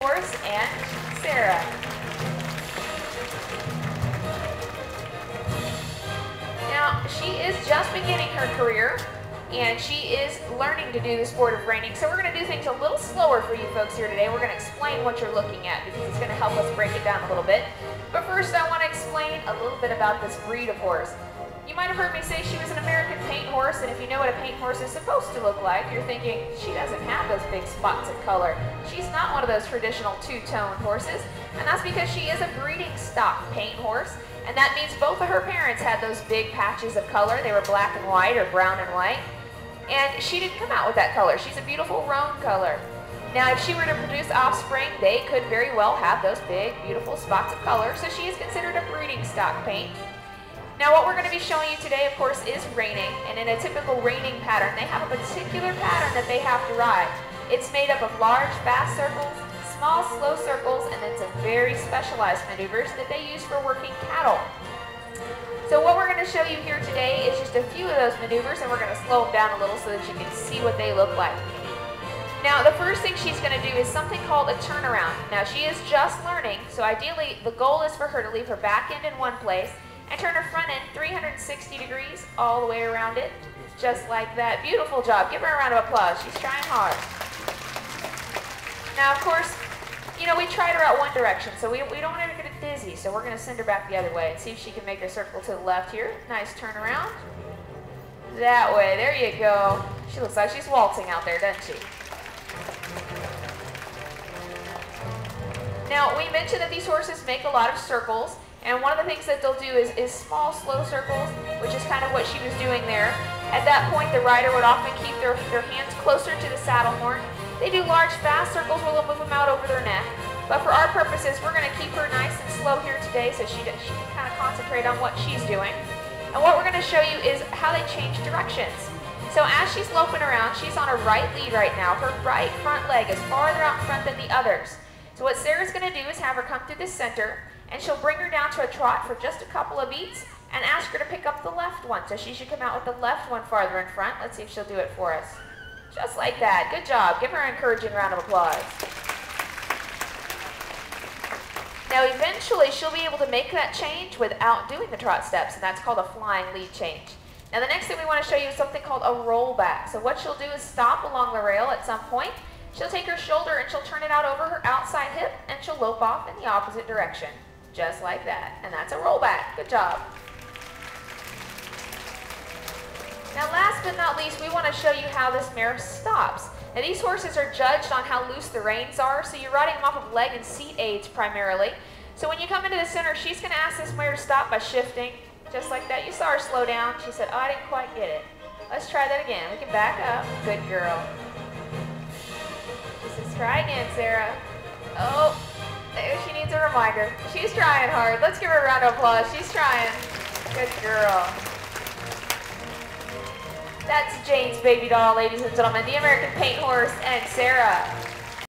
Horse and Sarah. Now, she is just beginning her career, and she is learning to do the sport of reining. So we're going to do things a little slower for you folks here today. We're going to explain what you're looking at because it's going to help us break it down a little bit. But first, I want to explain a little bit about this breed of horse. You might have heard me say she was an American paint horse, and if you know what a paint horse is supposed to look like, you're thinking, she doesn't have those big spots of color. She's not one of those traditional two-tone horses, and that's because she is a breeding stock paint horse, and that means both of her parents had those big patches of color. They were black and white or brown and white, and she didn't come out with that color. She's a beautiful roan color. Now, if she were to produce offspring, they could very well have those big, beautiful spots of color, so she is considered a breeding stock paint. Now, what we're going to be showing you today, of course, is reining, and in a typical reining pattern, they have a particular pattern that they have to ride. It's made up of large, fast circles, small, slow circles, and then some very specialized maneuvers that they use for working cattle. So what we're going to show you here today is just a few of those maneuvers, and we're going to slow them down a little so that you can see what they look like. Now, the first thing she's going to do is something called a turnaround. Now, she is just learning, so ideally, the goal is for her to leave her back end in one place and turn her front end 360 degrees all the way around it, just like that. Beautiful job. Give her a round of applause. She's trying hard. Now, of course, you know, we tried her out one direction, so we don't want her to get dizzy, so we're going to send her back the other way and see if she can make her circle to the left here. Nice turn around. That way. There you go. She looks like she's waltzing out there, doesn't she? Now, we mentioned that these horses make a lot of circles, and one of the things that they'll do is small, slow circles, which is kind of what she was doing there. At that point, the rider would often keep their hands closer to the saddle horn. They do large, fast circles where they'll move them out over their neck. But for our purposes, we're going to keep her nice and slow here today so she can kind of concentrate on what she's doing. And what we're going to show you is how they change directions. So as she's loping around, she's on a right lead right now. Her right front leg is farther out in front than the others. So what Sarah's going to do is have her come through the center, and she'll bring her down to a trot for just a couple of beats and ask her to pick up the left one. So she should come out with the left one farther in front. Let's see if she'll do it for us. Just like that. Good job. Give her an encouraging round of applause. Now, eventually, she'll be able to make that change without doing the trot steps, and that's called a flying lead change. Now, the next thing we want to show you is something called a rollback. So what she'll do is stop along the rail at some point. She'll take her shoulder and she'll turn it out over her outside hip, and she'll lope off in the opposite direction. Just like that. And that's a rollback. Good job. Now, last but not least, we want to show you how this mare stops. Now, these horses are judged on how loose the reins are, so you're riding them off of leg and seat aids primarily. So when you come into the center, she's going to ask this mare to stop by shifting, just like that. You saw her slow down. She said, oh, I didn't quite get it. Let's try that again. We can back up. Good girl. She says, try again, Sarah. Oh, there she needs a reminder. She's trying hard. Let's give her a round of applause. She's trying. Good girl. That's Jane's baby doll, ladies and gentlemen, the American paint horse, and Sarah.